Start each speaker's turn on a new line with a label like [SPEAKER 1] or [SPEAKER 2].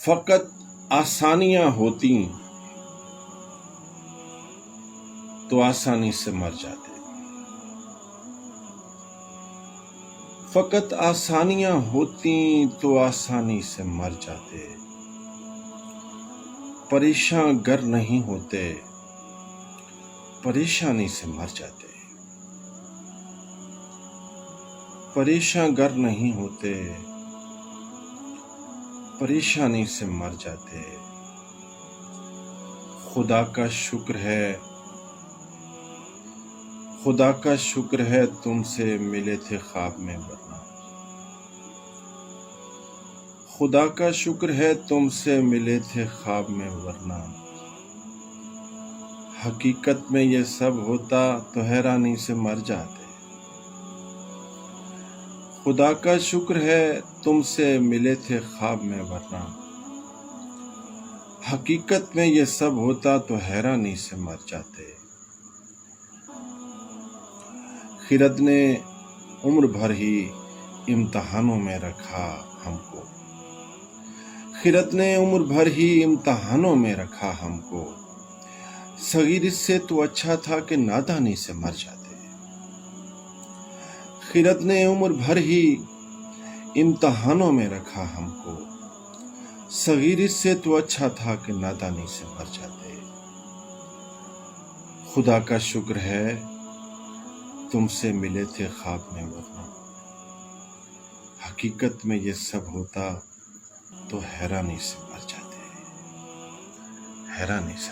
[SPEAKER 1] فقط آسانیاں ہوتی تو آسانی سے مر جاتے، فقط آسانیاں ہوتی تو آسانی سے مر جاتے، پریشان گر نہیں ہوتے پریشانی سے مر جاتے، پریشان گر نہیں ہوتے پریشانی سے مر جاتے۔ خدا کا شکر ہے، خدا کا شکر ہے تم سے ملے تھے خواب میں ورنہ، خدا کا شکر ہے تم سے ملے تھے خواب میں ورنہ، حقیقت میں یہ سب ہوتا تو حیرانی سے مر جاتے۔ خدا کا شکر ہے تم سے ملے تھے خواب میں ورنہ، حقیقت میں یہ سب ہوتا تو حیرانی سے مر جاتے۔ خرد نے عمر بھر ہی امتحانوں میں رکھا ہم کو، خرد نے عمر بھر ہی امتحانوں میں رکھا ہم کو، صغیر اس سے تو اچھا تھا کہ نادانی سے مر جاتے۔ خرد نے عمر بھر ہی امتحانوں میں رکھا ہم کو، صغیر اس سے تو اچھا تھا کہ نادانی سے مر جاتے۔ خدا کا شکر ہے تم سے ملے تھے خواب میں ورنہ، حقیقت میں یہ سب ہوتا تو حیرانی سے مر جاتے، حیرانی سے